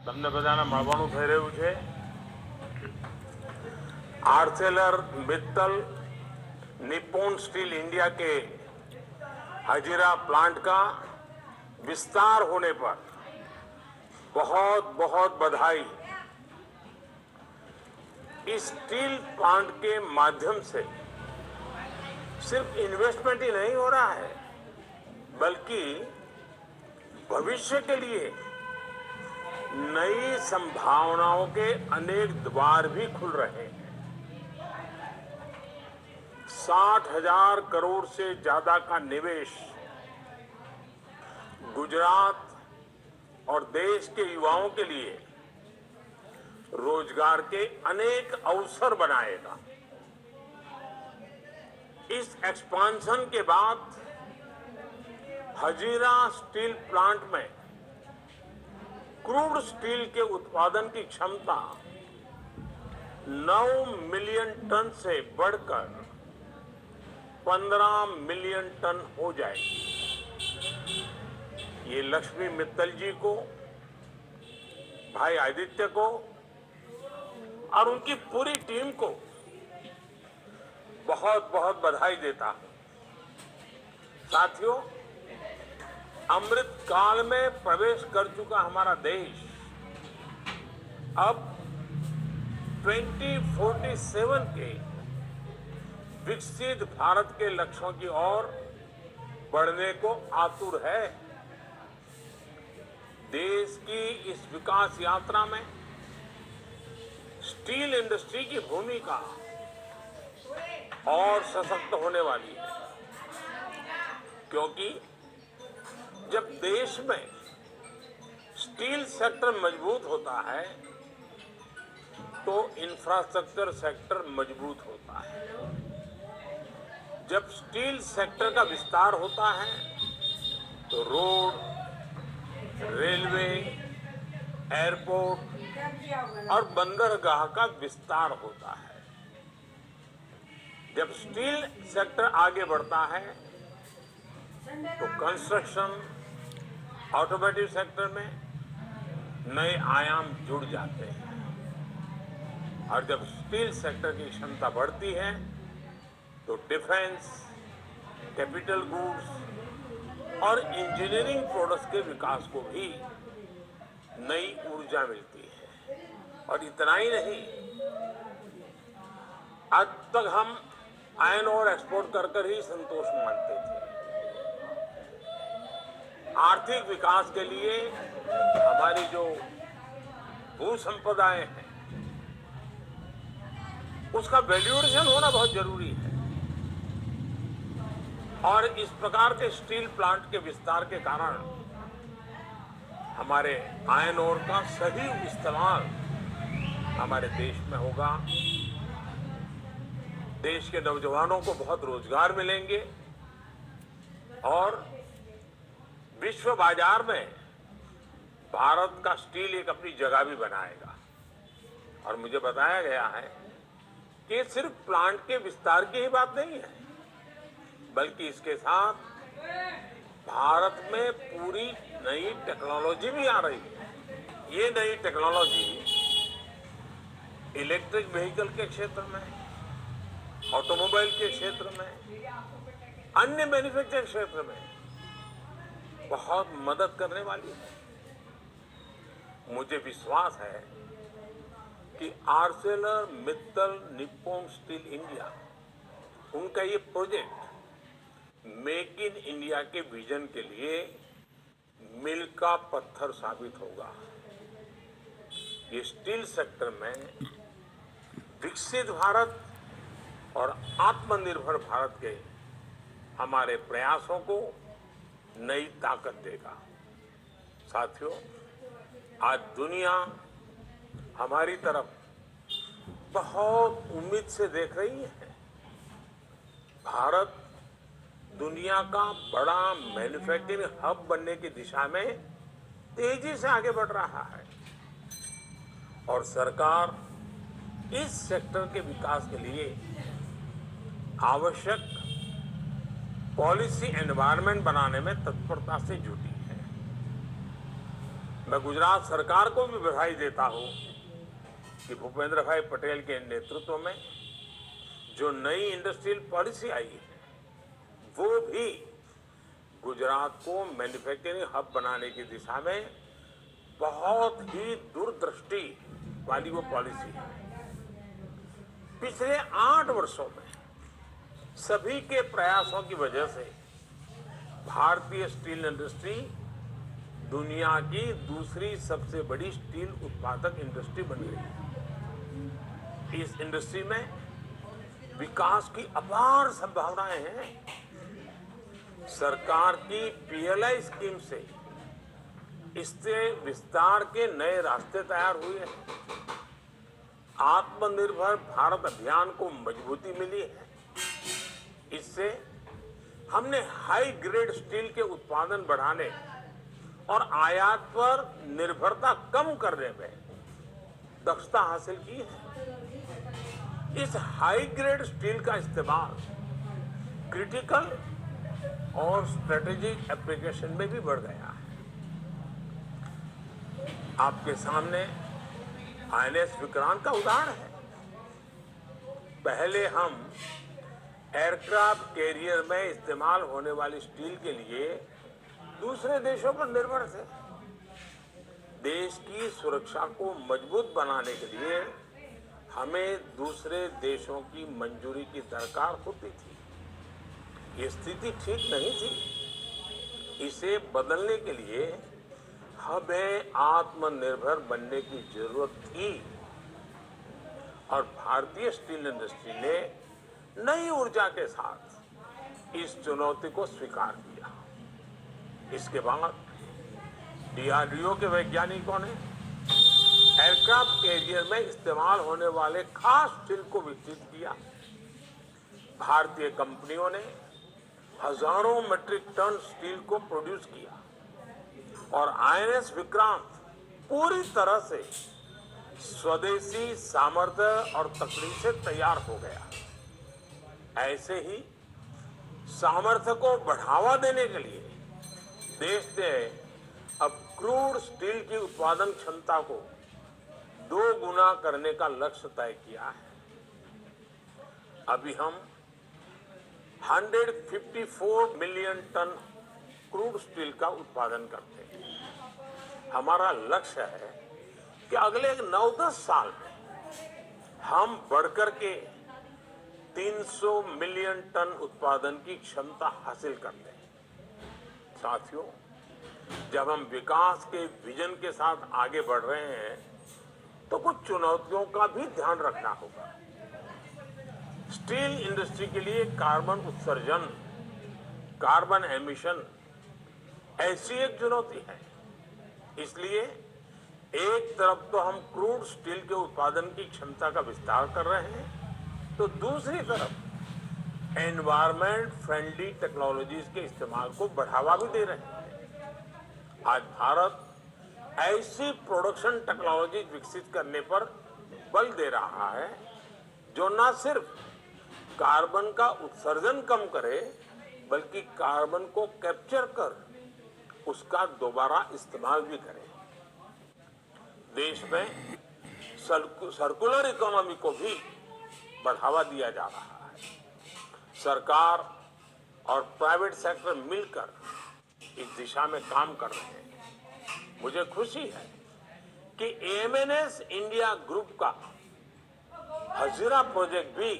તમને બધાને મળવાનું થઈ રહ્યું છે. Arcelor Mittal Nippon steel India के हजीरा प्लांट का विस्तार होने पर बहुत बहुत बधाई. इस स्टील प्लांट के माध्यम से सिर्फ इन्वेस्टमेंट ही नहीं हो रहा है, बल्कि भविष्य के लिए नई संभावनाओं के अनेक द्वार भी खुल रहे हैं. 60,000 करोड़ से ज्यादा का निवेश गुजरात और देश के युवाओं के लिए रोजगार के अनेक अवसर बनाएगा. इस एक्सपांशन के बाद हजीरा स्टील प्लांट में क्रूड स्टील के उत्पादन की क्षमता 9 मिलियन टन से बढ़कर 15 मिलियन टन हो जाएगी. ये लक्ष्मी मित्तल जी को, भाई आदित्य को और उनकी पूरी टीम को बहुत बहुत बधाई देता हूं. साथियों, अमृत काल में प्रवेश कर चुका हमारा देश अब 2047 के विकसित भारत के लक्ष्यों की ओर बढ़ने को आतुर है. देश की इस विकास यात्रा में स्टील इंडस्ट्री की भूमिका और सशक्त होने वाली है, क्योंकि जब देश में स्टील सेक्टर मजबूत होता है तो इंफ्रास्ट्रक्चर सेक्टर मजबूत होता है. जब स्टील सेक्टर का विस्तार होता है तो रोड, रेलवे, एयरपोर्ट और बंदरगाह का विस्तार होता है. जब स्टील सेक्टर आगे बढ़ता है तो कंस्ट्रक्शन, ऑटोमोटिव सेक्टर में नए आयाम जुड़ जाते हैं. और जब स्टील सेक्टर की क्षमता बढ़ती है तो डिफेंस, कैपिटल गुड्स और इंजीनियरिंग प्रोडक्ट्स के विकास को भी नई ऊर्जा मिलती है. और इतना ही नहीं, आज तक हम आयरन ओर एक्सपोर्ट कर ही संतोष मानते थे. आर्थिक विकास के लिए हमारी जो भू संपदाएं हैं उसका वैल्यूएशन होना बहुत जरूरी है. और इस प्रकार के स्टील प्लांट के विस्तार के कारण हमारे आयरन ओर का सही इस्तेमाल हमारे देश में होगा. देश के नौजवानों को बहुत रोजगार मिलेंगे और विश्व बाजार में भारत का स्टील एक अपनी जगह भी बनाएगा. और मुझे बताया गया है कि सिर्फ प्लांट के विस्तार की ही बात नहीं है, बल्कि इसके साथ भारत में पूरी नई टेक्नोलॉजी भी आ रही है. ये नई टेक्नोलॉजी इलेक्ट्रिक व्हीकल के क्षेत्र में, ऑटोमोबाइल के क्षेत्र में, अन्य मैन्युफैक्चरिंग क्षेत्र में बहुत मदद करने वाली है. मुझे विश्वास है कि Arcelor Mittal Nippon steel India, उनका ये प्रोजेक्ट मेक इन इंडिया के विजन के लिए मील का पत्थर साबित होगा. ये स्टील सेक्टर में विकसित भारत और आत्मनिर्भर भारत के हमारे प्रयासों को नई ताकत देगा. साथियों, आज दुनिया हमारी तरफ बहुत उम्मीद से देख रही है. भारत दुनिया का बड़ा मैन्युफैक्चरिंग हब बनने की दिशा में तेजी से आगे बढ़ रहा है और सरकार इस सेक्टर के विकास के लिए आवश्यक पॉलिसी एनवायरनमेंट बनाने में तत्परता से जुटी है. मैं गुजरात सरकार को भी बधाई देता हूं कि भूपेंद्र भाई पटेल के नेतृत्व में जो नई इंडस्ट्रियल पॉलिसी आई है वो भी गुजरात को मैन्युफैक्चरिंग हब बनाने की दिशा में बहुत ही दूरदृष्टि वाली वो पॉलिसी है। पिछले 8 वर्षों में सभी के प्रयासों की वजह से भारतीय स्टील इंडस्ट्री दुनिया की दूसरी सबसे बड़ी स्टील उत्पादक इंडस्ट्री बन गई है। इस इंडस्ट्री में विकास की अपार संभावनाएं हैं। सरकार की पीएलआई स्कीम से इससे विस्तार के नए रास्ते तैयार हुए हैं। आत्मनिर्भर भारत अभियान को मजबूती मिली है। इससे हमने हाई ग्रेड स्टील के उत्पादन बढ़ाने और आयात पर निर्भरता कम करने में दक्षता हासिल की है। इस हाई ग्रेड स्टील का इस्तेमाल क्रिटिकल और स्ट्रेटेजिक एप्लीकेशन में भी बढ़ गया है। आपके सामने आईएनएस विक्रांत का उदाहरण है। पहले हम एयरक्राफ्ट कैरियर में इस्तेमाल होने वाली स्टील के लिए दूसरे देशों पर निर्भर थे। देश की सुरक्षा को मजबूत बनाने के लिए हमें दूसरे देशों की मंजूरी की दरकार होती थी। ये स्थिति ठीक नहीं थी। इसे बदलने के लिए हमें आत्मनिर्भर बनने की जरूरत थी और भारतीय स्टील इंडस्ट्री ने नई ऊर्जा के साथ इस चुनौती को स्वीकार किया। इसके बाद डीआरडीओ के वैज्ञानिकों ने एयरक्राफ्ट कैरियर में इस्तेमाल होने वाले खास स्टील को विकसित किया। भारतीय कंपनियों ने हजारों मीट्रिक टन स्टील को प्रोड्यूस किया और आईएनएस विक्रांत पूरी तरह से स्वदेशी सामर्थ्य और तकनीक से तैयार हो गया। ऐसे ही सामर्थ्य को बढ़ावा देने के लिए देश ने अब क्रूड स्टील की उत्पादन क्षमता को 2 गुना करने का लक्ष्य तय किया है। अभी हम 154 मिलियन टन क्रूड स्टील का उत्पादन करते हैं। हमारा लक्ष्य है कि अगले 9-10 साल में हम बढ़कर के 300 मिलियन टन उत्पादन की क्षमता हासिल कर लें। साथियों, जब हम विकास के विजन के साथ आगे बढ़ रहे हैं तो कुछ चुनौतियों का भी ध्यान रखना होगा। स्टील इंडस्ट्री के लिए कार्बन उत्सर्जन, कार्बन एमिशन ऐसी एक चुनौती है। इसलिए एक तरफ तो हम क्रूड स्टील के उत्पादन की क्षमता का विस्तार कर रहे हैं तो दूसरी तरफ एनवायरमेंट फ्रेंडली टेक्नोलॉजीज के इस्तेमाल को बढ़ावा भी दे रहे हैं। आज भारत ऐसी प्रोडक्शन टेक्नोलॉजी विकसित करने पर बल दे रहा है जो न सिर्फ कार्बन का उत्सर्जन कम करे बल्कि कार्बन को कैप्चर कर उसका दोबारा इस्तेमाल भी करें। देश में सर्कुलर इकोनॉमी को भी बढ़ावा दिया जा रहा है। सरकार और प्राइवेट सेक्टर मिलकर इस दिशा में काम कर रहे हैं। मुझे खुशी है कि एएमएनएस इंडिया ग्रुप का हजीरा प्रोजेक्ट भी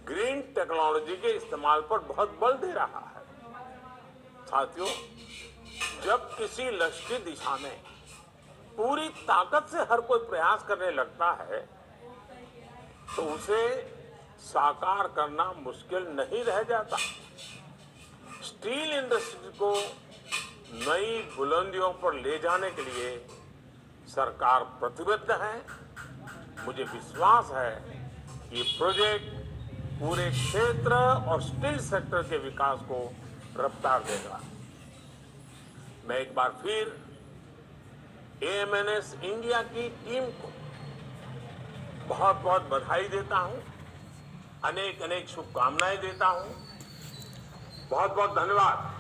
ग्रीन टेक्नोलॉजी के इस्तेमाल पर बहुत बल दे रहा है। साथियों, जब किसी लक्ष्य की दिशा में पूरी ताकत से हर कोई प्रयास करने लगता है तो उसे साकार करना मुश्किल नहीं रह जाता। स्टील इंडस्ट्री को नई बुलंदियों पर ले जाने के लिए सरकार प्रतिबद्ध है। मुझे विश्वास है कि ये प्रोजेक्ट पूरे क्षेत्र और स्टील सेक्टर के विकास को रफ्तार देगा। मैं एक बार फिर एएमएनएस इंडिया की टीम को बहुत बहुत बधाई देता हूं, अनेक अनेक शुभकामनाएं देता हूं। बहुत बहुत धन्यवाद।